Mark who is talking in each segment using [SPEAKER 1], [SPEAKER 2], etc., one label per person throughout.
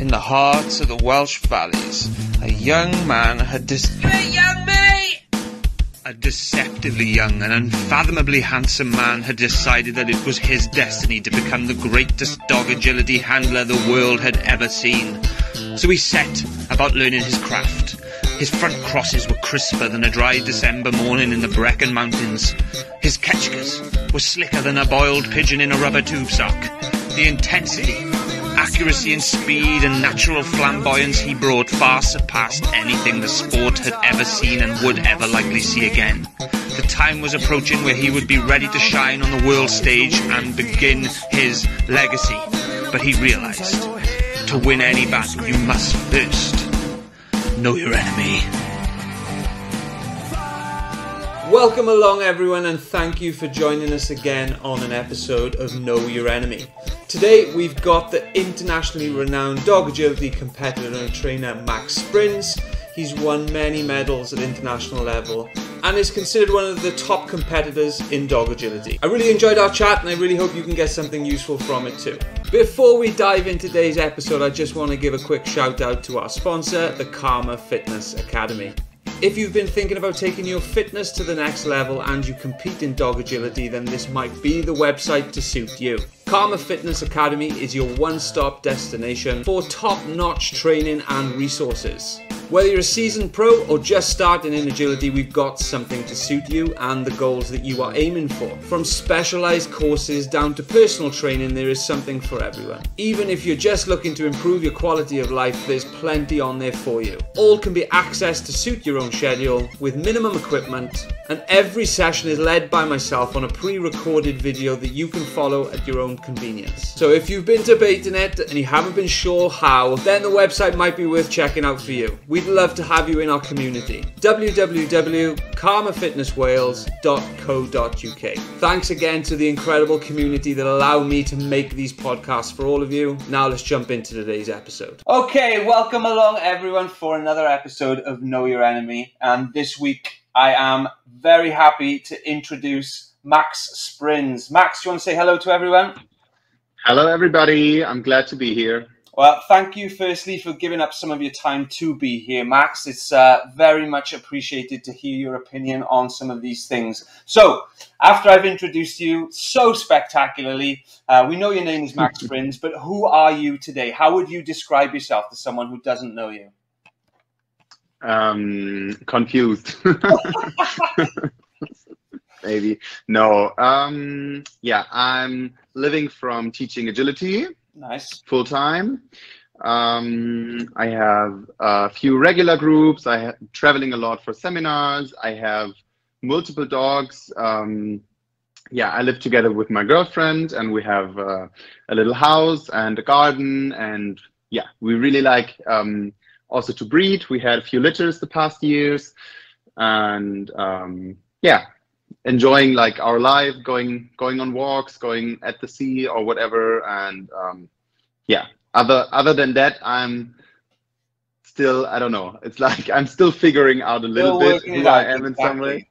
[SPEAKER 1] in the heart of the Welsh valleys, a young man had a deceptively young and unfathomably handsome man had decided that it was his destiny to become the greatest dog agility handler the world had ever seen. So he set about learning his craft. His front crosses were crisper than a dry December morning in the Brecon Mountains. His ketchkas were slicker than a boiled pigeon in a rubber tube sock. The intensity, accuracy and speed and natural flamboyance he brought far surpassed anything the sport had ever seen and would ever likely see again. The time was approaching where he would be ready to shine on the world stage and begin his legacy. But he realised, to win any battle you must first know your enemy. Welcome along everyone, and thank you for joining us again on an episode of Know Your Enemy. Today we've got the internationally renowned dog agility competitor and trainer Max Sprinz. He's won many medals at international level and is considered one of the top competitors in dog agility. I really enjoyed our chat and I really hope you can get something useful from it too. Before we dive into today's episode, I just want to give a quick shout out to our sponsor, the Karma Fitness Academy. If you've been thinking about taking your fitness to the next level and you compete in dog agility, then this might be the website to suit you. Karma Fitness Academy is your one-stop destination for top-notch training and resources. Whether you're a seasoned pro or just starting in agility, we've got something to suit you and the goals that you are aiming for. From specialized courses down to personal training, there is something for everyone. Even if you're just looking to improve your quality of life, there's plenty on there for you. All can be accessed to suit your own schedule with minimum equipment, and every session is led by myself on a pre-recorded video that you can follow at your own convenience. So if you've been debating it and you haven't been sure how, then the website might be worth checking out for you. We'd love to have you in our community. www.karmafitnesswales.co.uk. Thanks again to the incredible community that allow me to make these podcasts for all of you. Now let's jump into today's episode. Okay, welcome along everyone for another episode of Know Your Enemy. And this week I am very happy to introduce Max Sprinz. Max, do you want to say hello to everyone?
[SPEAKER 2] Hello everybody, I'm glad to be here.
[SPEAKER 1] Well, thank you firstly for giving up some of your time to be here, Max. It's very much appreciated to hear your opinion on some of these things. So, after I've introduced you so spectacularly, we know your name is Max Sprinz, but who are you today? How would you describe yourself to someone who doesn't know you?
[SPEAKER 2] Confused. Maybe. No. Yeah, I'm living from teaching agility.
[SPEAKER 1] Nice.
[SPEAKER 2] Full time. I have a few regular groups. I have traveling a lot for seminars. I have multiple dogs. Yeah, I live together with my girlfriend, and we have a little house and a garden. And yeah, we really like also to breed. We had a few litters the past years, and yeah, enjoying like our life, going on walks, going at the sea or whatever. And yeah, other than that, I'm still, I don't know, it's like I'm still figuring out a little bit who I am in some way.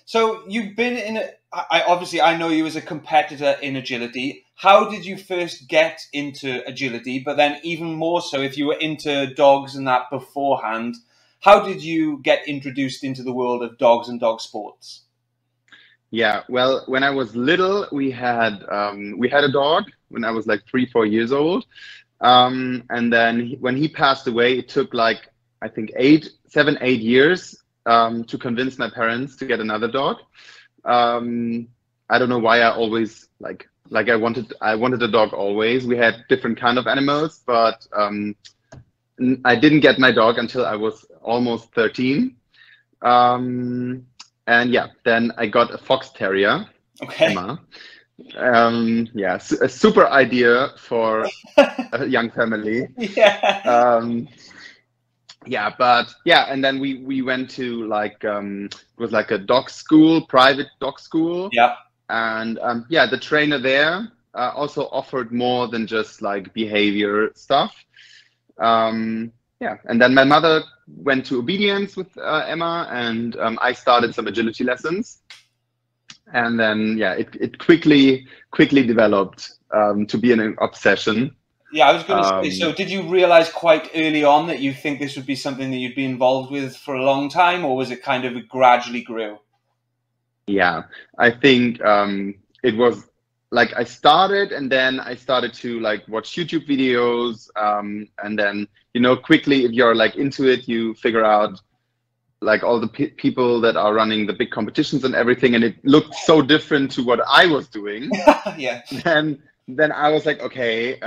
[SPEAKER 1] So you've been in I know you as a competitor in agility. How did you first get into agility? But then even more so, if you were into dogs and that beforehand, how did you get introduced into the world of dogs and dog sports?
[SPEAKER 2] Yeah, well, when I was little, we had a dog when I was like 3-4 years old. And then when he passed away, it took like, I think 7-8 years to convince my parents to get another dog. I don't know why I always like I wanted a dog always. We had different kind of animals, but I didn't get my dog until I was almost 13. And yeah, then I got a fox terrier,
[SPEAKER 1] okay.
[SPEAKER 2] Emma. Yeah, a super idea for a young family.
[SPEAKER 1] Yeah.
[SPEAKER 2] Yeah, but yeah, and then we went to like it was like a dog school, private dog school.
[SPEAKER 1] Yeah.
[SPEAKER 2] And yeah, the trainer there also offered more than just like behavior stuff. Yeah, and then my mother went to obedience with Emma, and I started some agility lessons. And then yeah, it quickly developed to be an obsession.
[SPEAKER 1] Yeah, I was going to say, so did you realize quite early on that you think this would be something that you'd be involved with for a long time, or was it kind of gradually grew?
[SPEAKER 2] Yeah, I think it was like I started, and then I started to like watch YouTube videos, and then, you know, quickly, if you're like into it, you figure out like all the people that are running the big competitions and everything, and it looked so different to what I was doing.
[SPEAKER 1] Yeah.
[SPEAKER 2] Then I was like, okay,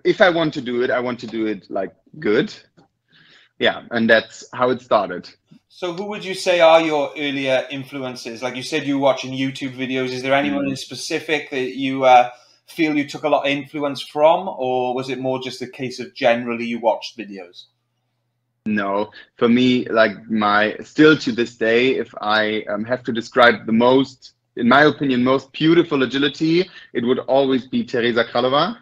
[SPEAKER 2] if I want to do it, I want to do it like good. Yeah, and that's how it started.
[SPEAKER 1] So who would you say are your earlier influences? Like you said, you were watching YouTube videos. Is there anyone in specific that you feel you took a lot of influence from, or was it more just a case of generally you watched videos?
[SPEAKER 2] No, for me, like still to this day, if I have to describe the most, in my opinion, most beautiful agility, it would always be Teresa Kralova.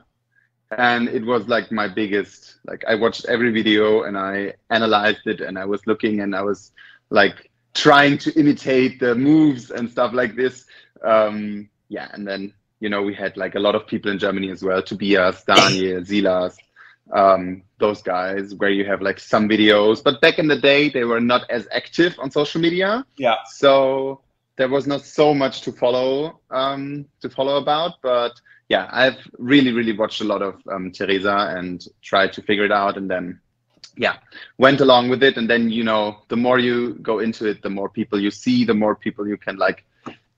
[SPEAKER 2] And it was like my biggest, like I watched every video and I analyzed it, and I was looking and I was like trying to imitate the moves and stuff like this. Yeah, and then, you know, we had like a lot of people in Germany as well, Tobias, Daniel, Silas, those guys, where you have like some videos. But back in the day, they were not as active on social media.
[SPEAKER 1] Yeah.
[SPEAKER 2] So there was not so much to follow about. But yeah, I've really watched a lot of Teresa and tried to figure it out, and then yeah, went along with it. And then, you know, the more you go into it, the more people you see, the more people you can like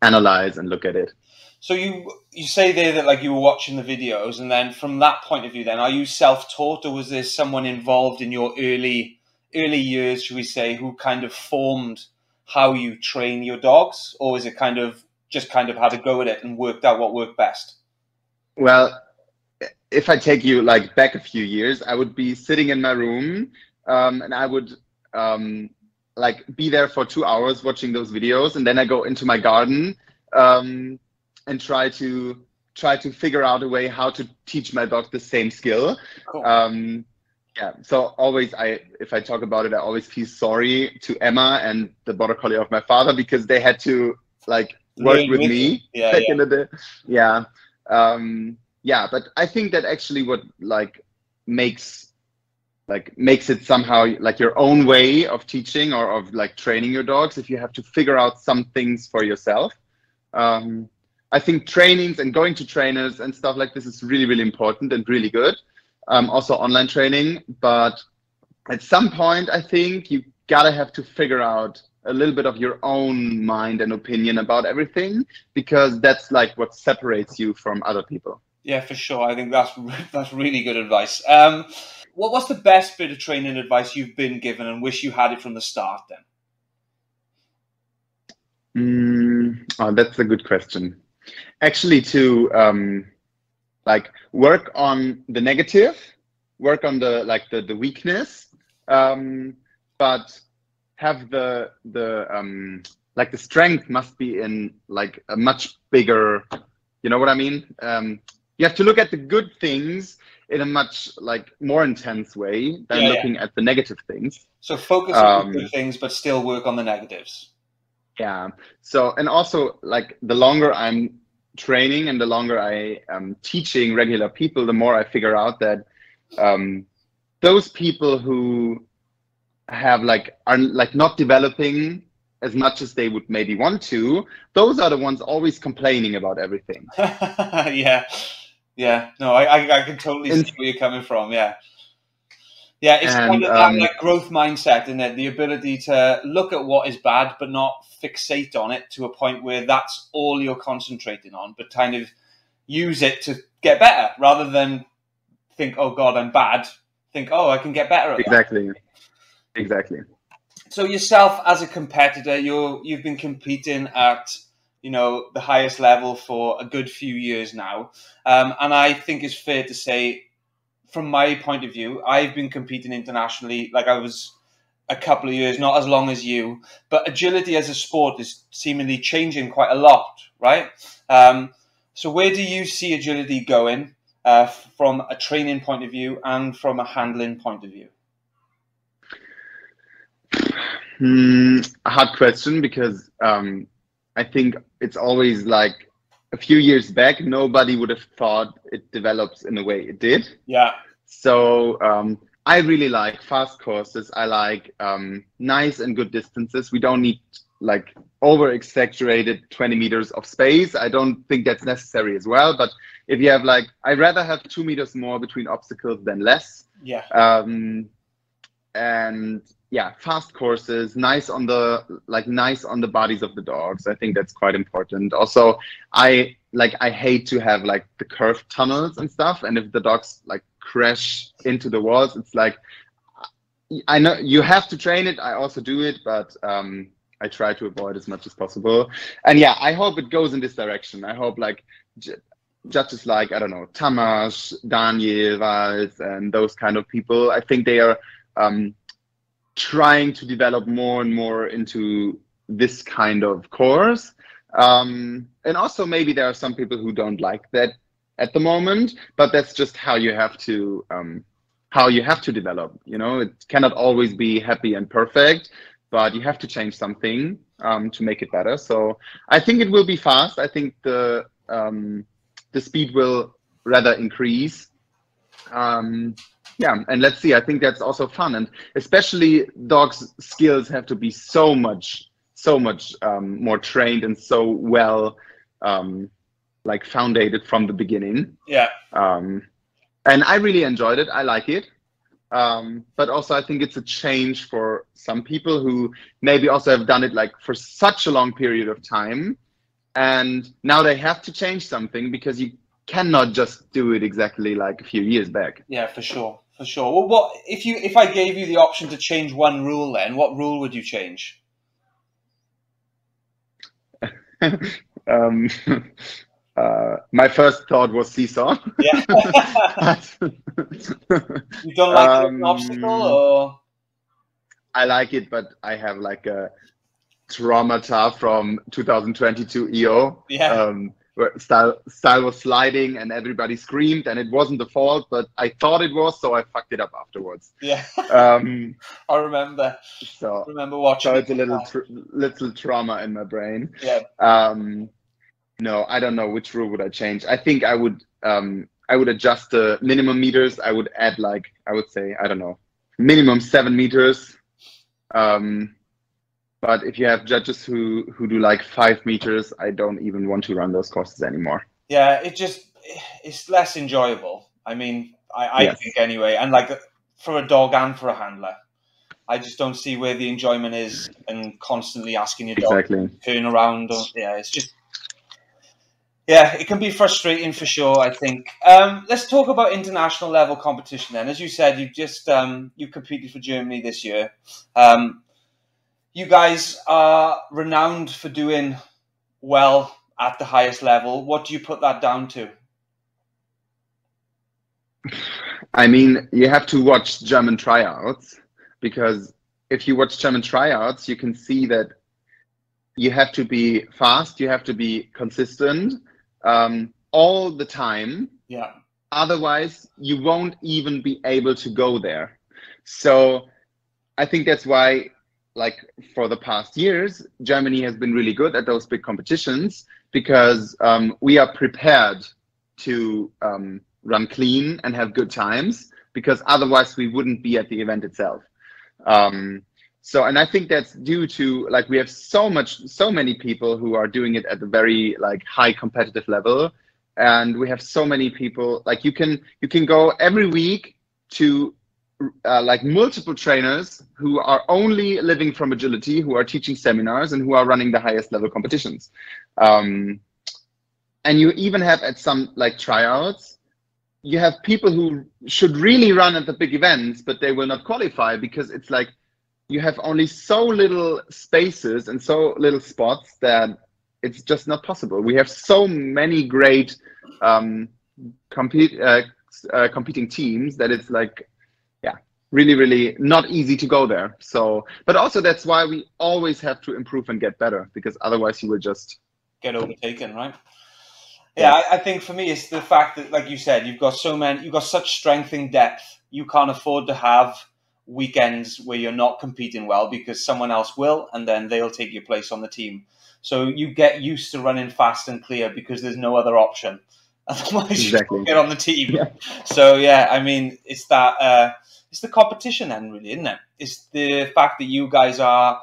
[SPEAKER 2] analyze and look at it.
[SPEAKER 1] So you say there that like you were watching the videos, and then from that point of view, then are you self-taught, or was there someone involved in your early years, should we say, who kind of formed how you train your dogs, or is it kind of just kind of had a go at it and worked out what worked best?
[SPEAKER 2] Well, if I take you like back a few years, I would be sitting in my room, and I would like be there for 2 hours watching those videos, and then I go into my garden and try to figure out a way how to teach my dog the same skill. Cool. Yeah, so always if I talk about it, I always feel sorry to Emma and the border collie of my father, because they had to like work with me back in the day. Yeah. Yeah, but I think that actually what like makes it somehow like your own way of teaching or of like training your dogs, if you have to figure out some things for yourself. I think trainings and going to trainers and stuff like this is really important and really good. Also online training, but at some point I think you gotta have to figure out a little bit of your own mind and opinion about everything, because that's like what separates you from other people.
[SPEAKER 1] Yeah, for sure. I think that's really good advice. What's the best bit of training advice you've been given and wish you had it from the start then?
[SPEAKER 2] Oh, that's a good question. Actually, to like work on the negative, work on the weakness, but have the like the strength must be in like a much bigger, you know what I mean? You have to look at the good things in a much like more intense way than looking at the negative things.
[SPEAKER 1] So focus on the good things, but still work on the negatives.
[SPEAKER 2] Yeah. So, and also like the longer I'm training and the longer I am teaching regular people, the more I figure out that those people who have are like not developing as much as they would maybe want to, those are the ones always complaining about everything.
[SPEAKER 1] Yeah. No, I can totally see where you're coming from. Yeah. Yeah, it's kind of that like growth mindset, and the ability to look at what is bad, but not fixate on it to a point where that's all you're concentrating on, but kind of use it to get better rather than think, oh God, I'm bad. Think, oh, I can get better at that.
[SPEAKER 2] Exactly.
[SPEAKER 1] So yourself as a competitor, you've been competing at, you know, the highest level for a good few years now. And I think it's fair to say, from my point of view, I've been competing internationally, like I was a couple of years, not as long as you, but agility as a sport is seemingly changing quite a lot, right? So where do you see agility going from a training point of view and from a handling point of view?
[SPEAKER 2] A hard question, because I think it's always like a few years back, nobody would have thought it develops in the way it did.
[SPEAKER 1] Yeah.
[SPEAKER 2] So I really like fast courses. I like nice and good distances. We don't need like over exaggerated 20 meters of space. I don't think that's necessary as well. But if you have like, I'd rather have 2 meters more between obstacles than less.
[SPEAKER 1] Yeah.
[SPEAKER 2] And yeah, fast courses, nice on the bodies of the dogs. I think that's quite important. Also, I hate to have like the curved tunnels and stuff. And if the dogs like crash into the walls, it's like, I know you have to train it. I also do it, but I try to avoid as much as possible. And yeah, I hope it goes in this direction. I hope like judges like, I don't know, Tamas, Daniel, Valls, and those kind of people, I think they are trying to develop more and more into this kind of course. And also maybe there are some people who don't like that at the moment, but that's just how you have to develop. You know, it cannot always be happy and perfect, but you have to change something to make it better. So I think it will be fast. I think the speed will rather increase. Yeah, and let's see. I think that's also fun, and especially dogs' skills have to be so much more trained and so well like founded from the beginning.
[SPEAKER 1] Yeah.
[SPEAKER 2] And I really enjoyed it. I like it. But also I think it's a change for some people who maybe also have done it like for such a long period of time, and now they have to change something because you cannot just do it exactly like a few years back.
[SPEAKER 1] Yeah, for sure. For sure. Well, what if I gave you the option to change one rule, then what rule would you change?
[SPEAKER 2] My first thought was seesaw.
[SPEAKER 1] Yeah. You don't like an obstacle, or?
[SPEAKER 2] I like it, but I have like a traumata from 2022 EO.
[SPEAKER 1] Yeah.
[SPEAKER 2] Where style was sliding and everybody screamed, and it wasn't the fault, but I thought it was, so I fucked it up afterwards.
[SPEAKER 1] Yeah. I remember.
[SPEAKER 2] So
[SPEAKER 1] I remember watching.
[SPEAKER 2] So it's a little trauma in my brain.
[SPEAKER 1] Yeah.
[SPEAKER 2] No, I don't know which rule would I change. I think I would adjust the minimum meters. I would add like, I would say, I don't know, minimum 7 meters. But if you have judges who do like 5 meters, I don't even want to run those courses anymore.
[SPEAKER 1] Yeah, it's less enjoyable. I mean, I
[SPEAKER 2] Yes.
[SPEAKER 1] think anyway, and like for a dog and for a handler, I just don't see where the enjoyment is, and constantly asking your dog
[SPEAKER 2] Exactly.
[SPEAKER 1] to turn around. Yeah, it's just, yeah, it can be frustrating for sure, I think. Let's talk about international level competition then. As you said, you competed for Germany this year. You guys are renowned for doing well at the highest level. What do you put that down to?
[SPEAKER 2] I mean, you have to watch German tryouts, because if you watch German tryouts, you can see that you have to be fast, you have to be consistent all the time.
[SPEAKER 1] Yeah.
[SPEAKER 2] Otherwise, you won't even be able to go there. So I think that's why, like for the past years, Germany has been really good at those big competitions, because we are prepared to run clean and have good times, because otherwise we wouldn't be at the event itself. So, and I think that's due to, like, we have so many people who are doing it at a very like high competitive level, and we have so many people, like you can go every week to like multiple trainers who are only living from agility, who are teaching seminars and who are running the highest level competitions. And you even have at some like tryouts, you have people who should really run at the big events, but they will not qualify, because it's like you have only so little spaces and so little spots that it's just not possible. We have so many great competing teams that it's like, really not easy to go there. So, but also that's why we always have to improve and get better, because otherwise you will just
[SPEAKER 1] get overtaken, right? Yeah, I think for me it's the fact that, like you said, you've got such strength in depth. You can't afford to have weekends where you're not competing well, because someone else will, and then they'll take your place on the team. So you get used to running fast and clear because there's no other option. Otherwise, you don't get on the team.
[SPEAKER 2] Yeah.
[SPEAKER 1] So yeah, I mean, it's that it's the competition then, really, isn't it? It's the fact that you guys are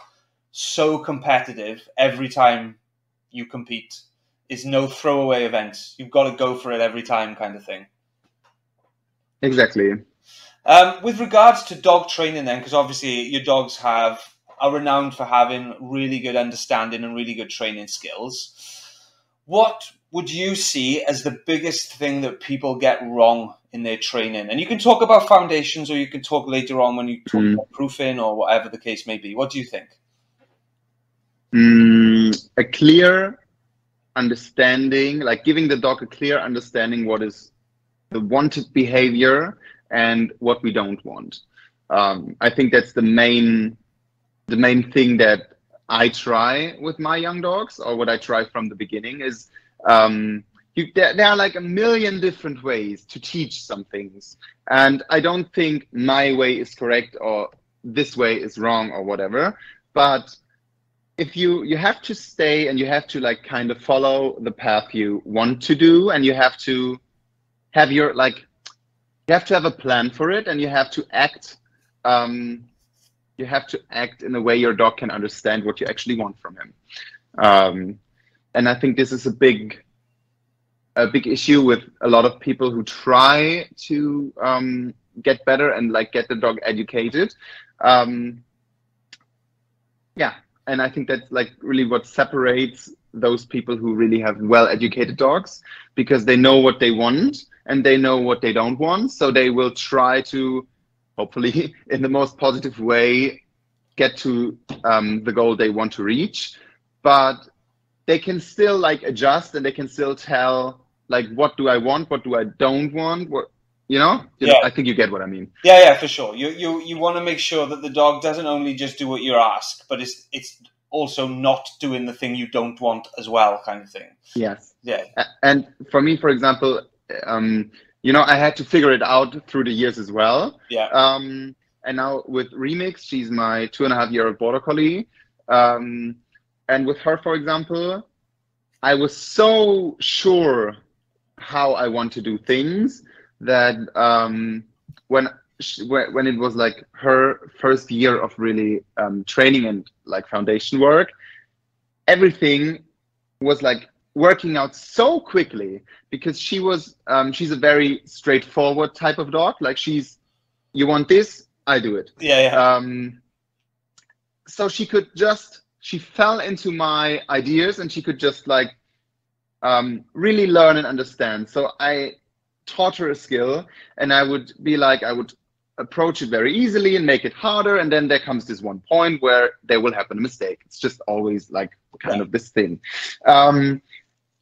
[SPEAKER 1] so competitive every time you compete. It's no throwaway events. You've got to go for it every time, kind of thing.
[SPEAKER 2] Exactly.
[SPEAKER 1] With regards to dog training, then, because obviously your dogs are renowned for having really good understanding and really good training skills. What would you see as the biggest thing that people get wrong in their training? And you can talk about foundations, or you can talk later on when you talk about proofing, or whatever the case may be. What do you think?
[SPEAKER 2] A clear understanding, like giving the dog a clear understanding what is the wanted behavior and what we don't want. I think that's the main thing that I try with my young dogs, or what I try from the beginning is there are like a million different ways to teach some things, and I don't think my way is correct or this way is wrong or whatever, but if you have to stay and you have to like kind of follow the path you want to do, and you have to have your you have to have a plan for it, and you have to act in a way your dog can understand what you actually want from him. And I think this is a big issue with a lot of people who try to get better and like get the dog educated. Yeah. And I think that's like really what separates those people who really have well-educated dogs, because they know what they want and they know what they don't want. So they will try to, hopefully in the most positive way, get to the goal they want to reach. But they can still like adjust, and they can still tell like, what do I want? What do I don't want? What, you know, I think you get what I mean.
[SPEAKER 1] Yeah, for sure. You want to make sure that the dog doesn't only just do what you're asked, but it's also not doing the thing you don't want as well, kind of thing.
[SPEAKER 2] Yes.
[SPEAKER 1] Yeah.
[SPEAKER 2] And for me, for example, I had to figure it out through the years as well.
[SPEAKER 1] Yeah.
[SPEAKER 2] And now with Remix, she's my 2.5-year-old border collie. And with her, for example, I was so sure how I want to do things that when it was like her first year of really training and like foundation work, everything was like working out so quickly, because she's a very straightforward type of dog. Like you want this, I do it.
[SPEAKER 1] Yeah.
[SPEAKER 2] So she fell into my ideas, and she could just like really learn and understand. So I taught her a skill, and I would approach it very easily and make it harder, and then there comes this one point where there will happen a mistake. It's just always like kind of this thing.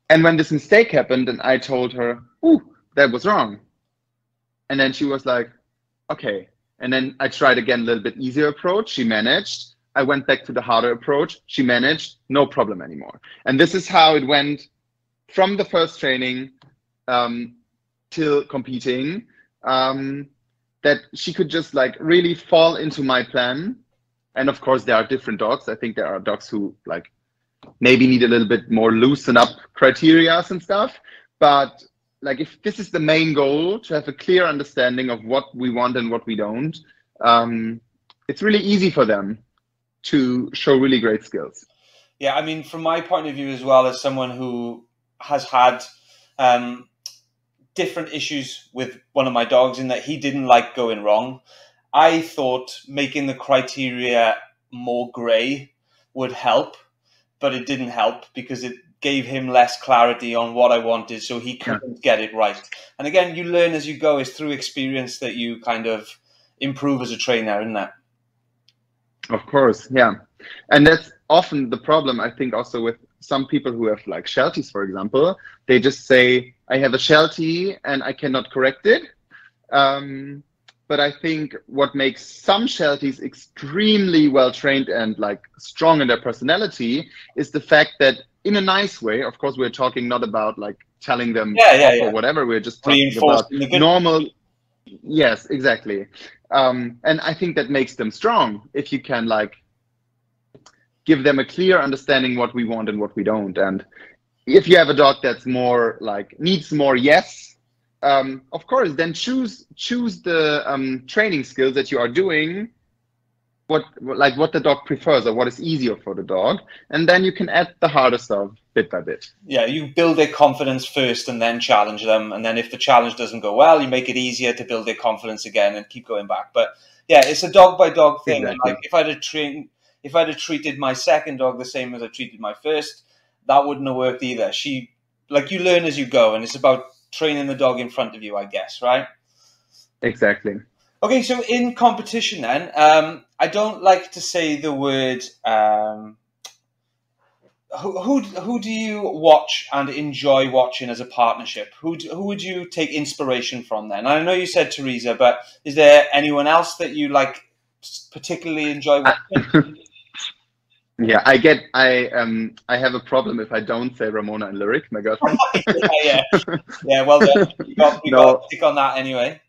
[SPEAKER 2] And when this mistake happened, and I told her, "Ooh, that was wrong," and then she was like, "Okay." And then I tried again, a little bit easier approach. She managed. I went back to the harder approach. She managed. No problem anymore. And this is how it went from the first training till competing. That she could just like really fall into my plan. And of course, there are different dogs. I think there are dogs who like maybe need a little bit more loosen up criteria and stuff. But like, if this is the main goal, to have a clear understanding of what we want and what we don't, it's really easy for them to show really great skills.
[SPEAKER 1] Yeah, I mean, from my point of view as well, as someone who has had different issues with one of my dogs, in that he didn't like going wrong, I thought making the criteria more grey would help, but it didn't help, because it gave him less clarity on what I wanted, so he couldn't get it right. And again, you learn as you go. It's through experience that you kind of improve as a trainer, isn't that?
[SPEAKER 2] Of course, yeah. And that's often the problem, I think, also with some people who have like Shelties, for example. They just say, I have a Sheltie and I cannot correct it. But I think what makes some Shelties extremely well trained and like strong in their personality is the fact that, in a nice way, of course, we're talking not about like telling them off or whatever. We're just talking about normal. Yes, exactly. And I think that makes them strong if you can like give them a clear understanding what we want and what we don't. And if you have a dog that's more like needs more yes, of course, then choose the training skills that you are doing, what the dog prefers or what is easier for the dog, and then you can add the harder stuff bit by bit.
[SPEAKER 1] Yeah, you build their confidence first and then challenge them, and then if the challenge doesn't go well, you make it easier to build their confidence again and keep going back. But yeah, it's a dog by dog thing.
[SPEAKER 2] Exactly.
[SPEAKER 1] And like if I'd have treated my second dog the same as I treated my first, that wouldn't have worked either. Like you learn as you go, and it's about training the dog in front of you, I guess, right?
[SPEAKER 2] Exactly.
[SPEAKER 1] Okay, so in competition then, I don't like to say the word. Who do you watch and enjoy watching as a partnership? Who would you take inspiration from then? I know you said Teresa, but is there anyone else that you like particularly enjoy watching?
[SPEAKER 2] Yeah, I have a problem if I don't say Ramona and Lyric, my girlfriend.
[SPEAKER 1] yeah. Well done. You got to stick on that anyway.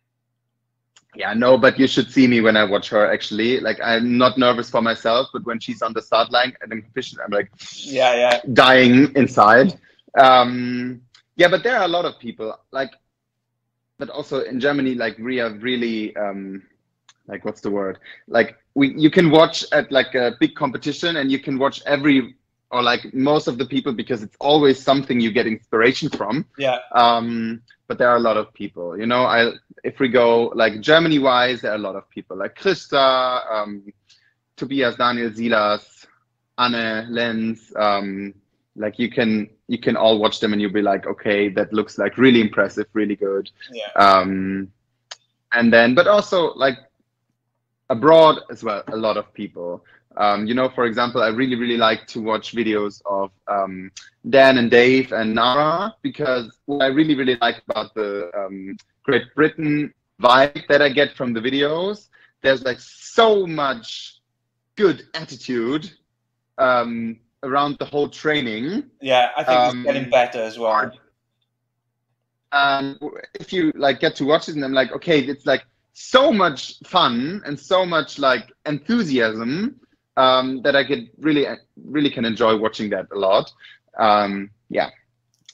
[SPEAKER 2] Yeah, no, but you should see me when I watch her. Actually, like I'm not nervous for myself, but when she's on the start line at the competition, I'm like, dying inside. Yeah, but there are a lot of people like, but also in Germany, like we are really like what's the word? Like you can watch at like a big competition, and you can watch or like most of the people because it's always something you get inspiration from.
[SPEAKER 1] Yeah.
[SPEAKER 2] But there are a lot of people, you know, if we go like Germany wise, there are a lot of people like Christa, Tobias, Daniel, Silas, Anne, Lenz, like you can all watch them and you'll be like, okay, that looks like really impressive, really good.
[SPEAKER 1] Yeah.
[SPEAKER 2] And then, but also like abroad as well, a lot of people. You know, for example, I really like to watch videos of Dan and Dave and Nara, because what I really like about the Great Britain vibe that I get from the videos, there's like so much good attitude around the whole training.
[SPEAKER 1] Yeah, I think it's getting better as well.
[SPEAKER 2] If you like get to watch it, and I'm like, okay, it's like so much fun and so much like enthusiasm. That I could really can enjoy watching that a lot. Yeah,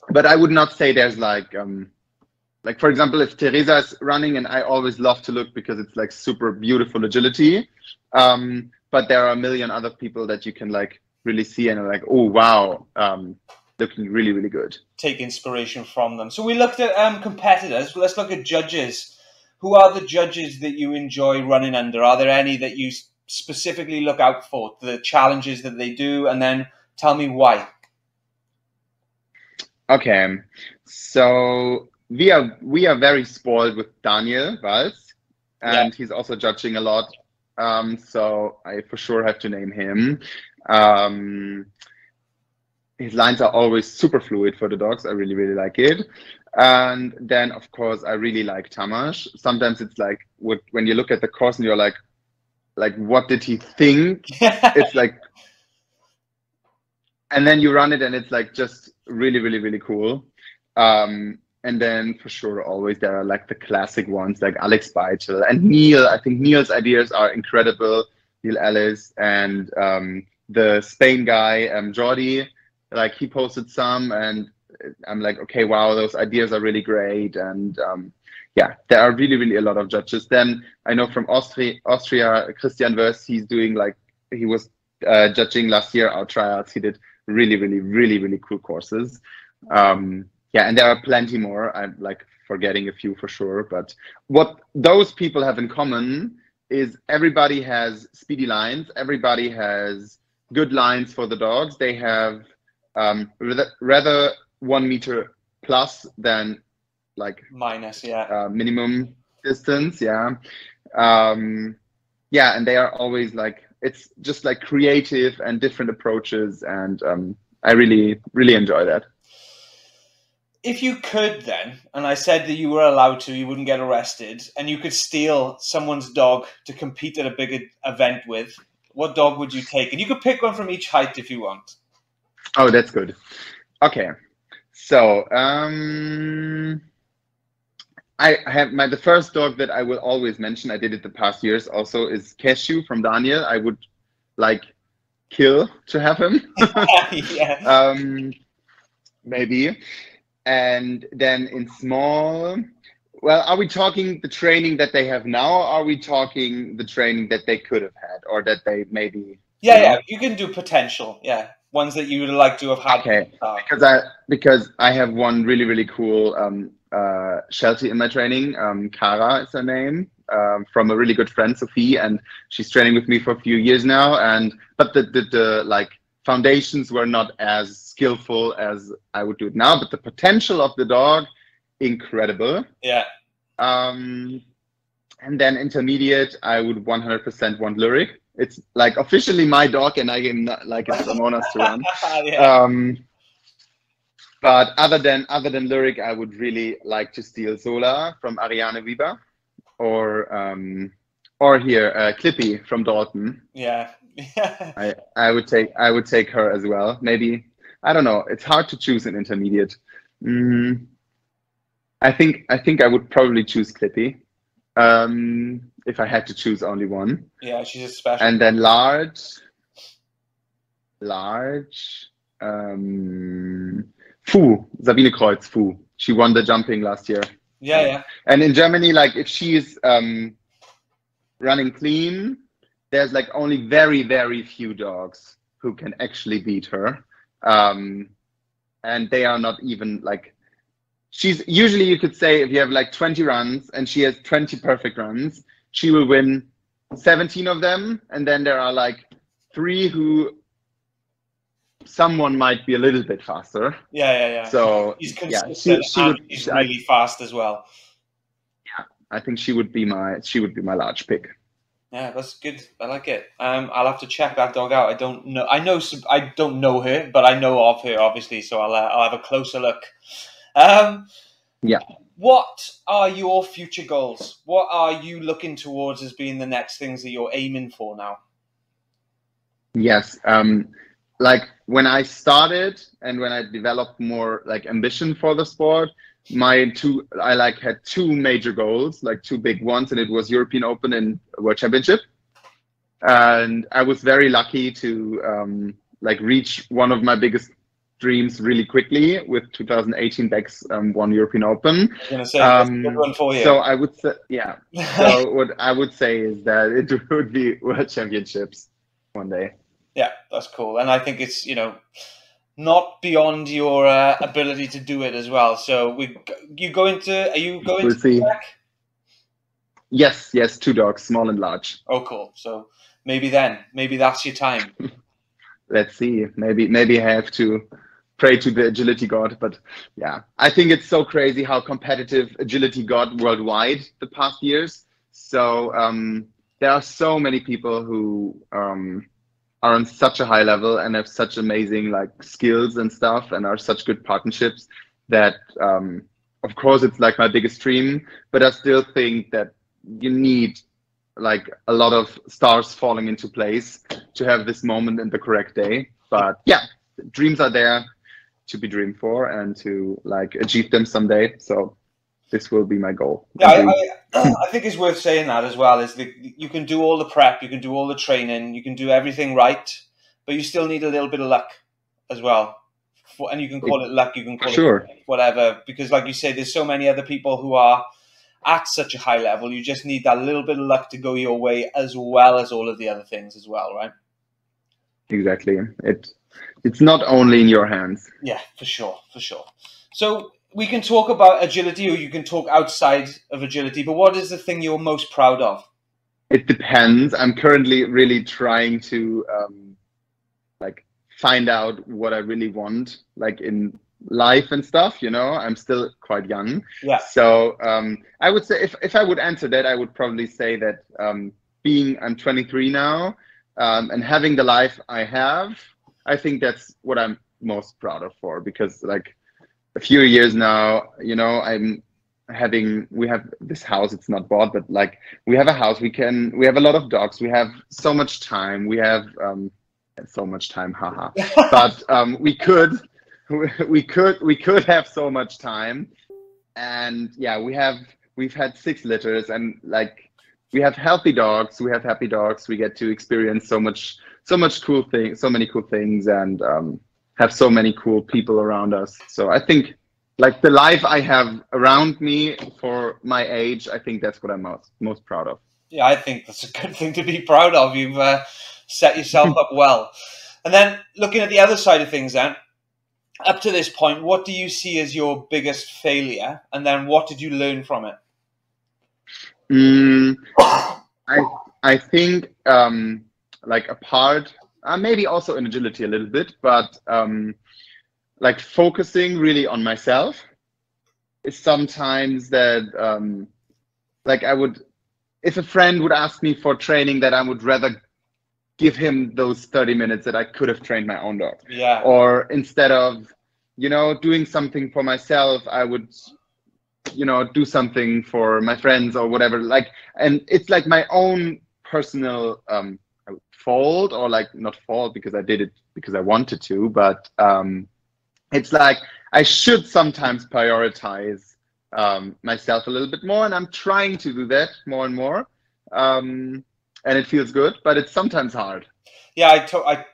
[SPEAKER 2] but I would not say there's like for example, if Teresa is running, and I always love to look because it's like super beautiful agility. But there are a million other people that you can like really see and are like, oh wow, looking really good.
[SPEAKER 1] Take inspiration from them. So we looked at competitors. Let's look at judges. Who are the judges that you enjoy running under? Are there any that you specifically look out for, the challenges that they do, and then tell me why?
[SPEAKER 2] Okay, so we are very spoiled with Daniel Valls, and he's also judging a lot. So I for sure have to name him. His lines are always super fluid for the dogs. I really like it. And then of course I really like Tamas. Sometimes it's like when you look at the course and you're like what did he think? It's like, and then you run it and it's like just really cool. And then for sure always there are like the classic ones like Alex Beitel and Neil. I think Neil's ideas are incredible. Neil Ellis and the Spain guy, Jordi, like he posted some and I'm like, okay, wow, those ideas are really great. And yeah, there are really a lot of judges. Then I know from Austria, Christian Wöss, he was judging last year our tryouts. He did really cool courses. Yeah, and there are plenty more. I'm like forgetting a few for sure. But what those people have in common is everybody has speedy lines. Everybody has good lines for the dogs. They have rather 1 meter plus than like
[SPEAKER 1] minus,
[SPEAKER 2] minimum distance, yeah, and they are always like, it's just like creative and different approaches, and I really enjoy that.
[SPEAKER 1] If you could then, and I said that you were allowed to, you wouldn't get arrested, and you could steal someone's dog to compete at a big event with, what dog would you take? And you could pick one from each height if you want.
[SPEAKER 2] Oh, that's good. Okay, so I have the first dog that I will always mention, I did it the past years also, is Cashew from Daniel. I would like kill to have him.
[SPEAKER 1] Yeah.
[SPEAKER 2] Maybe. And then in small, well, are we talking the training that they have now, or are we talking the training that they could have had, or that they maybe,
[SPEAKER 1] Yeah, yeah. You can do potential. Yeah, ones that you would like to have had.
[SPEAKER 2] Okay, because I have one really cool Sheltie in my training. Kara is her name, from a really good friend, Sophie, and she's training with me for a few years now. But the like foundations were not as skillful as I would do it now. But the potential of the dog, incredible.
[SPEAKER 1] Yeah.
[SPEAKER 2] And then intermediate, I would 100% want Lyric. It's like officially my dog, and I am not like it's Ramona's to run.
[SPEAKER 1] Yeah.
[SPEAKER 2] But other than Lyric, I would really like to steal Zola from Ariane Weber, or here Clippy from Dalton.
[SPEAKER 1] Yeah.
[SPEAKER 2] I would take her as well. Maybe, I don't know. It's hard to choose an intermediate. I think I would probably choose Clippy. If I had to choose only one.
[SPEAKER 1] Yeah, she's a special.
[SPEAKER 2] And then large. Sabine Kreuz, Fu. She won the jumping last year.
[SPEAKER 1] Yeah, yeah.
[SPEAKER 2] And in Germany, like if she is running clean, there's like only very few dogs who can actually beat her. And they are not even like, she's usually, you could say, if you have like 20 runs and she has 20 perfect runs, she will win 17 of them. And then there are like 3 who someone might be a little bit faster.
[SPEAKER 1] Yeah.
[SPEAKER 2] So
[SPEAKER 1] she's consistent. She's really fast as well.
[SPEAKER 2] Yeah, I think she would be my large pick.
[SPEAKER 1] Yeah, that's good. I like it. I'll have to check that dog out. I don't know her, but I know of her obviously. So I'll have a closer look.
[SPEAKER 2] Yeah.
[SPEAKER 1] What are your future goals? What are you looking towards as being the next things that you're aiming for now?
[SPEAKER 2] Yes. Like when I started and when I developed more like ambition for the sport, I had 2 major goals, like 2 big ones, and it was European Open and World Championship. And I was very lucky to like reach one of my biggest dreams really quickly with 2018 Beck's won European Open.
[SPEAKER 1] I was going to say, that's a good one for you.
[SPEAKER 2] So I would say, yeah. So what I would say is that it would be World Championships one day.
[SPEAKER 1] Yeah, that's cool. And I think it's, not beyond your ability to do it as well. So are you going to
[SPEAKER 2] see. Yes, 2 dogs, small and large.
[SPEAKER 1] Oh, cool. So maybe that's your time.
[SPEAKER 2] Let's see. Maybe I have to pray to the agility god, but yeah, I think it's so crazy how competitive agility got worldwide the past years. So there are so many people who are on such a high level and have such amazing like skills and stuff, and are such good partnerships that of course it's like my biggest dream, but I still think that you need like a lot of stars falling into place to have this moment in the correct day. But yeah, dreams are there to be dreamed for and to like achieve them someday. So this will be my goal.
[SPEAKER 1] Yeah, I think it's worth saying that as well, is that you can do all the prep, you can do all the training, you can do everything right, but you still need a little bit of luck as well. And you can call it luck, you can call it whatever, because like you say, there's so many other people who are at such a high level. You just need that little bit of luck to go your way, as well as all of the other things as well, right?
[SPEAKER 2] Exactly. It's not only in your hands.
[SPEAKER 1] Yeah, for sure. So we can talk about agility, or you can talk outside of agility, but what is the thing you're most proud of?
[SPEAKER 2] It depends. I'm currently really trying to like find out what I really want, like in life and stuff, I'm still quite young.
[SPEAKER 1] Yeah.
[SPEAKER 2] So I would say if I would answer that, I would probably say that I'm 23 now, and having the life I have, I think that's what I'm most proud of for, because like a few years now, we have this house, it's not bought, but like we have a house, we have a lot of dogs, we have so much time, we have so much time, haha. But we could have so much time. And yeah, we've had 6 litters, and like we have healthy dogs, we have happy dogs, we get to experience so much so much cool things, so many cool things, and have so many cool people around us. So I think like the life I have around me for my age, I think that's what I'm most proud of.
[SPEAKER 1] Yeah, I think that's a good thing to be proud of. You've set yourself up well. And then looking at the other side of things then, up to this point, what do you see as your biggest failure? And then what did you learn from it?
[SPEAKER 2] I think like a part, maybe also in agility a little bit, but like focusing really on myself is sometimes that like if a friend would ask me for training, that I would rather give him those 30 minutes that I could have trained my own dog.
[SPEAKER 1] Yeah.
[SPEAKER 2] Or instead of, you know, doing something for myself, I would, you know, do something for my friends or whatever. Like, and it's like my own personal fault, or like not fault because I did it because I wanted to, but it's like I should sometimes prioritize myself a little bit more, and I'm trying to do that more and more, and it feels good, but it's sometimes hard.
[SPEAKER 1] Yeah, I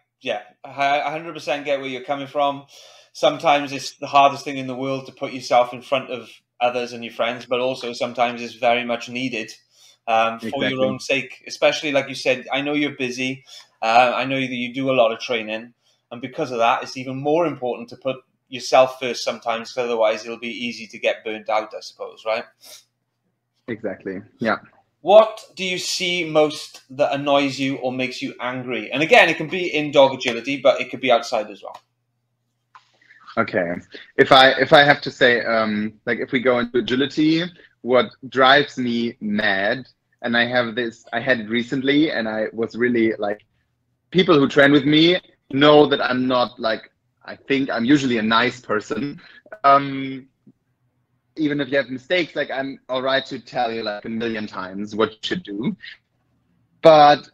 [SPEAKER 1] 100% get where you're coming from. Sometimes it's the hardest thing in the world to put yourself in front of others and your friends, but also sometimes it's very much needed for your own sake. Especially like you said, I know you're busy. I know that you do a lot of training, and because of that, it's even more important to put yourself first sometimes, because otherwise it'll be easy to get burnt out, I suppose, right?
[SPEAKER 2] Exactly. Yeah.
[SPEAKER 1] What do you see most that annoys you or makes you angry? And again, it can be in dog agility, but it could be outside as well.
[SPEAKER 2] Okay. If I have to say, like if we go into agility, what drives me mad, and I had it recently, and I was really like, people who train with me know that I'm not like, I think I'm usually a nice person. Even if you have mistakes, like I'm all right to tell you like a million times what you should do. But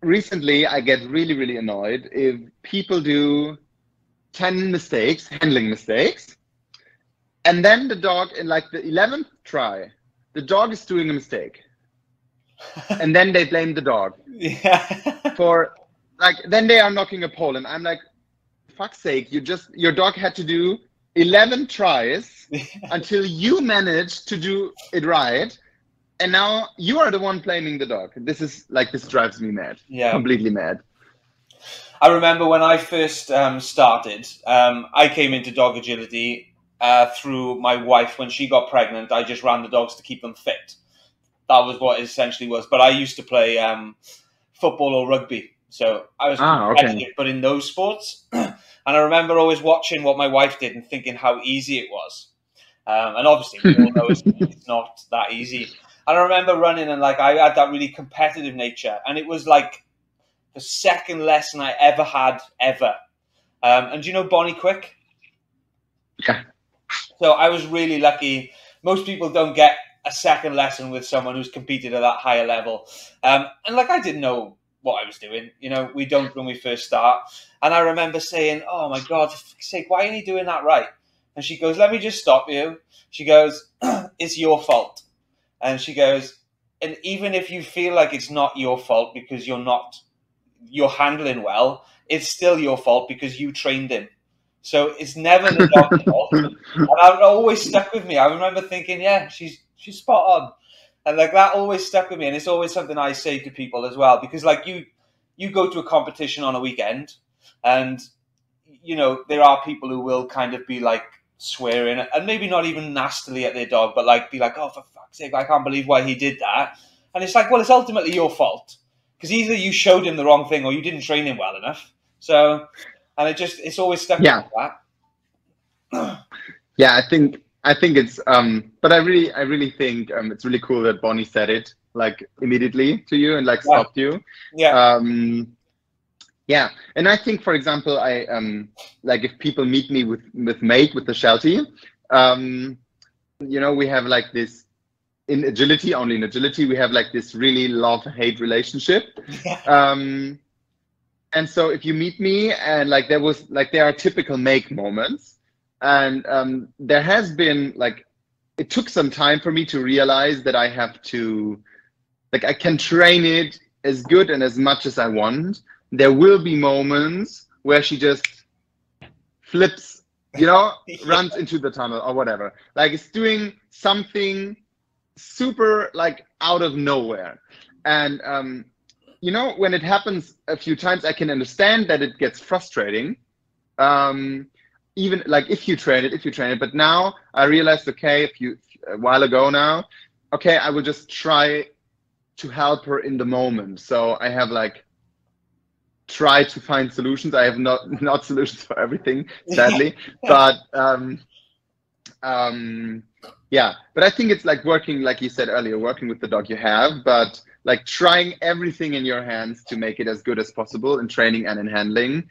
[SPEAKER 2] recently I get really, really annoyed if people do 10 mistakes, handling mistakes, and then the dog in like the 11th try, the dog is doing a mistake. And then they blame the dog.
[SPEAKER 1] Yeah.
[SPEAKER 2] For like, then they are knocking a pole, and I'm like, fuck's sake, your dog had to do 11 tries until you managed to do it right, and now you are the one blaming the dog. This drives me mad. Yeah, completely mad.
[SPEAKER 1] I remember when I first started, I came into dog agility through my wife. When she got pregnant, I just ran the dogs to keep them fit. That was what it essentially was. But I used to play football or rugby, so I was competitive, but in those sports. And I remember always watching what my wife did and thinking how easy it was. And obviously, we all know it's not that easy. And I remember running, and like I had that really competitive nature, and it was like the second lesson I ever had ever. And do you know Bonnie Quick?
[SPEAKER 2] Yeah.
[SPEAKER 1] So I was really lucky. Most people don't get a second lesson with someone who's competed at that higher level. And like I didn't know what I was doing. You know, we don't when we first start. And I remember saying, oh my God, for fuck's sake, why ain't he doing that right? And she goes, let me just stop you. She goes, it's your fault. And she goes, and even if you feel like it's not your fault because you're handling well, it's still your fault because you trained him. So it's never the dog's fault. And that always stuck with me. I remember thinking, yeah, she's spot on. And like that always stuck with me. And it's always something I say to people as well, because like you go to a competition on a weekend, and you know, there are people who will kind of be like swearing, and maybe not even nastily at their dog, but like be like, oh, for fuck's sake, I can't believe why he did that. And it's like, well, it's ultimately your fault, because either you showed him the wrong thing or you didn't train him well enough. So, and it's always stuck with that.
[SPEAKER 2] Yeah, I think it's but I really think it's really cool that Bonnie said it like immediately to you and like stopped you.
[SPEAKER 1] Yeah.
[SPEAKER 2] Yeah, and I think, for example, I like if people meet me with Mate, with the Sheltie, you know, we have like this in agility, only in agility, we have like this really love-hate relationship. And so if you meet me and like there are typical Make moments, and there has been like, it took some time for me to realize that I have to, like, I can train it as good and as much as I want, there will be moments where she just flips, you know, runs into the tunnel or whatever. Like it's doing something super like out of nowhere. And you know, when it happens a few times, I can understand that it gets frustrating. Even like if you train it, but now I realized, okay, a while ago now, okay, I will just try to help her in the moment. So I have like try to find solutions. I have not solutions for everything, sadly, but yeah. But I think it's like working, like you said earlier, working with the dog you have, but like trying everything in your hands to make it as good as possible in training and in handling.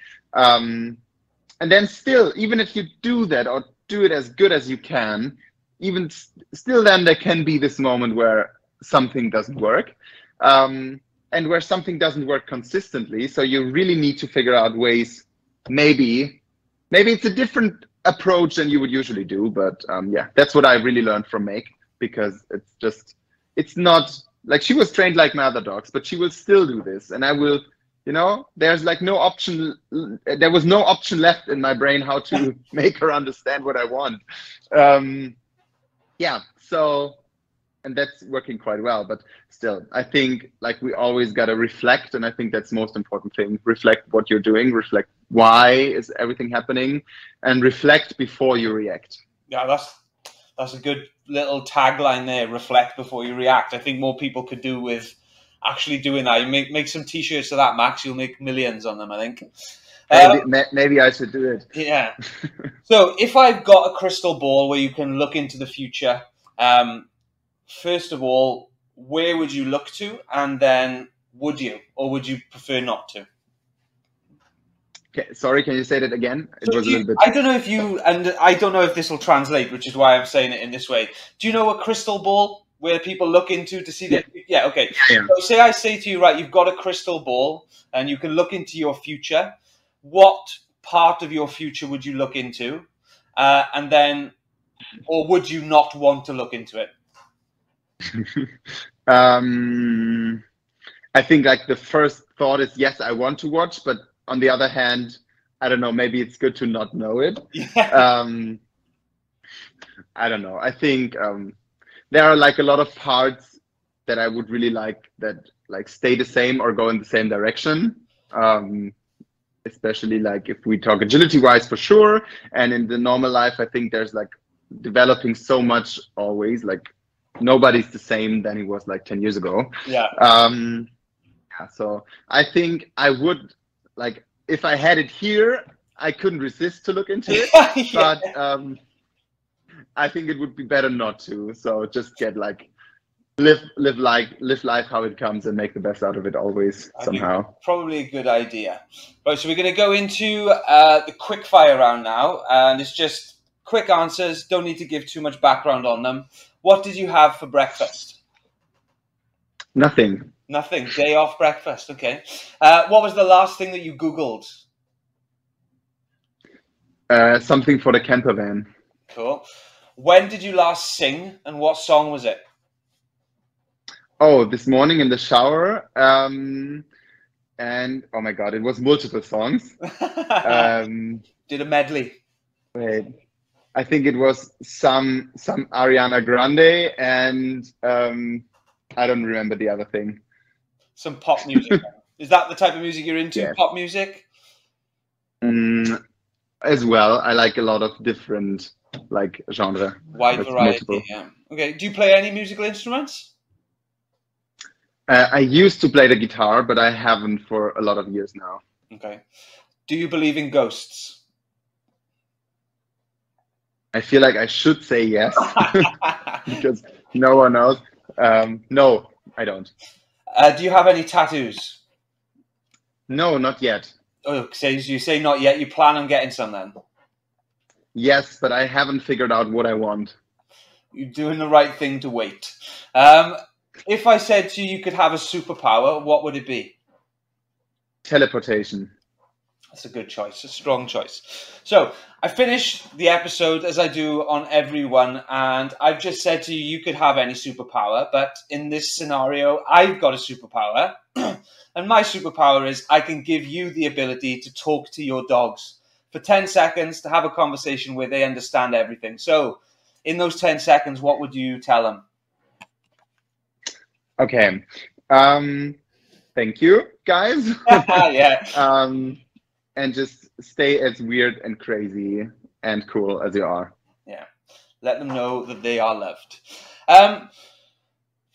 [SPEAKER 2] And then still, even if you do that or do it as good as you can, even still then there can be this moment where something doesn't work. And where something doesn't work consistently. So you really need to figure out ways, maybe it's a different approach than you would usually do. But yeah, that's what I really learned from Make, because it's not like she was trained like my other dogs, but she will still do this. And I will, you know, there's like no option. There was no option left in my brain how to make her understand what I want. Yeah, so, and that's working quite well, but still, I think like we always got to reflect. And I think that's the most important thing. Reflect what you're doing, reflect why is everything happening, and reflect before you react.
[SPEAKER 1] Yeah, that's a good little tagline there. Reflect before you react. I think more people could do with actually doing that. You make some t-shirts of that, Max. You'll make millions on them, I think.
[SPEAKER 2] Maybe I should do it.
[SPEAKER 1] Yeah. So if I've got a crystal ball where you can look into the future, first of all, where would you look to? And then would you, or would you prefer not to?
[SPEAKER 2] Okay, sorry, can you say that again? It was a little bit...
[SPEAKER 1] I don't know if and I don't know if this will translate, which is why I'm saying it in this way. Do you know a crystal ball where people look into to see that? Yeah, okay.
[SPEAKER 2] Yeah.
[SPEAKER 1] So I say to you, right, you've got a crystal ball and you can look into your future. What part of your future would you look into? And then, or would you not want to look into it?
[SPEAKER 2] I think like the first thought is, yes, I want to watch, but on the other hand, I don't know, maybe it's good to not know it. Yeah. I don't know. I think there are like a lot of parts that I would really like that like stay the same or go in the same direction. Especially like if we talk agility wise, for sure. And in the normal life, I think there's like developing so much always, like nobody's the same than he was like 10 years ago.
[SPEAKER 1] Yeah.
[SPEAKER 2] Yeah, so I think I would, like, if I had it here, I couldn't resist to look into it. Yeah. But I think it would be better not to. So just get like live life how it comes and make the best out of it always somehow.
[SPEAKER 1] Probably a good idea. Right, so we're going to go into the quick fire round now, and it's just quick answers. Don't need to give too much background on them. What did you have for breakfast?
[SPEAKER 2] Nothing.
[SPEAKER 1] Nothing. Day off breakfast. Okay. What was the last thing that you Googled?
[SPEAKER 2] Something for the camper van.
[SPEAKER 1] Cool. When did you last sing, and what song was it?
[SPEAKER 2] Oh, this morning in the shower. And oh my God, it was multiple songs.
[SPEAKER 1] Did a medley.
[SPEAKER 2] Wait, I think it was some Ariana Grande, and I don't remember the other thing.
[SPEAKER 1] Some pop music. Is that the type of music you're into? Yeah. Pop music?
[SPEAKER 2] As well. I like a lot of different like genre.
[SPEAKER 1] Wide variety. Multiple. Yeah. Okay. Do you play any musical instruments?
[SPEAKER 2] I used to play the guitar, but I haven't for a lot of years now. Okay.
[SPEAKER 1] Do you believe in ghosts?
[SPEAKER 2] I feel like I should say yes, because no one knows. No, I don't.
[SPEAKER 1] Do you have any tattoos?
[SPEAKER 2] No, not yet.
[SPEAKER 1] Oh, so you say not yet. You plan on getting some then?
[SPEAKER 2] Yes, but I haven't figured out what I want.
[SPEAKER 1] You're doing the right thing to wait. If I said to you, you could have a superpower, what would it be?
[SPEAKER 2] Teleportation.
[SPEAKER 1] That's a good choice, a strong choice. So I finished the episode as I do on every one, and I've just said to you, you could have any superpower, but in this scenario, I've got a superpower, and my superpower is I can give you the ability to talk to your dogs for 10 seconds to have a conversation where they understand everything. So in those 10 seconds, what would you tell them?
[SPEAKER 2] Okay. Thank you, guys.
[SPEAKER 1] Yeah.
[SPEAKER 2] And just stay as weird and crazy and cool as you are.
[SPEAKER 1] Yeah. Let them know that they are loved.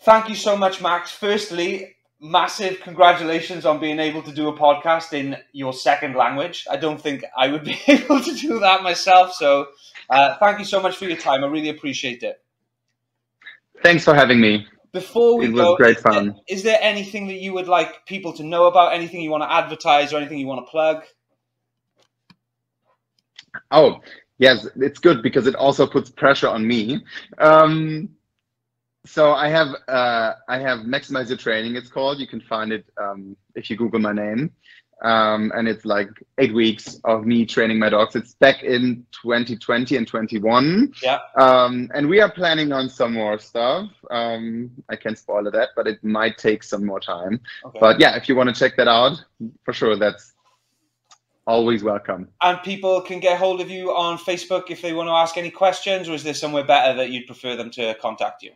[SPEAKER 1] Thank you so much, Max. Firstly, massive congratulations on being able to do a podcast in your second language. I don't think I would be able to do that myself. So thank you so much for your time. I really appreciate it.
[SPEAKER 2] Thanks for having me.
[SPEAKER 1] Before we
[SPEAKER 2] go,
[SPEAKER 1] it was
[SPEAKER 2] great fun.
[SPEAKER 1] Is there anything that you would like people to know about? Anything you want to advertise or anything you want to plug?
[SPEAKER 2] Oh, yes, it's good because it also puts pressure on me. So I have Maximize Your Training, it's called. You can find it if you Google my name. And it's like 8 weeks of me training my dogs. It's back in 2020 and 21.
[SPEAKER 1] Yeah.
[SPEAKER 2] And we are planning on some more stuff. I can't spoil that, but it might take some more time.
[SPEAKER 1] Okay.
[SPEAKER 2] But yeah, if you want to check that out, for sure, that's always welcome.
[SPEAKER 1] And people can get hold of you on Facebook if they want to ask any questions, or is there somewhere better that you'd prefer them to contact you?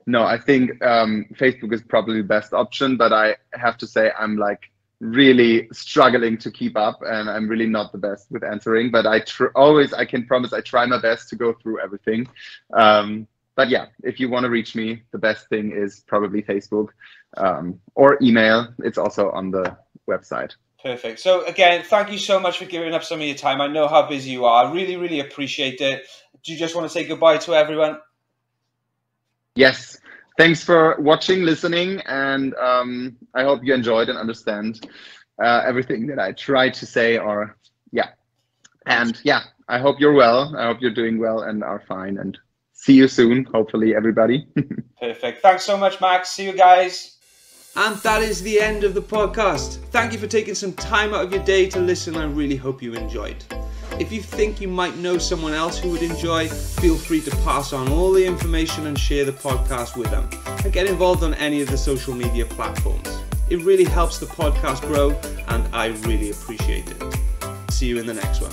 [SPEAKER 2] No, I think Facebook is probably the best option, but I have to say I'm like really struggling to keep up, and I'm really not the best with answering, but I can promise I try my best to go through everything. But yeah, if you want to reach me, the best thing is probably Facebook or email. It's also on the website.
[SPEAKER 1] Perfect. So again, thank you so much for giving up some of your time. I know how busy you are. I really, really appreciate it. Do you just want to say goodbye to everyone?
[SPEAKER 2] Yes. Thanks for watching, listening, and I hope you enjoyed and understand everything that I tried to say, or yeah. And yeah, I hope you're well. I hope you're doing well and are fine, and see you soon, hopefully, everybody.
[SPEAKER 1] Perfect. Thanks so much, Max. See you guys. And that is the end of the podcast. Thank you for taking some time out of your day to listen. I really hope you enjoyed. If you think you might know someone else who would enjoy, feel free to pass on all the information and share the podcast with them. And get involved on any of the social media platforms. It really helps the podcast grow, and I really appreciate it. See you in the next one.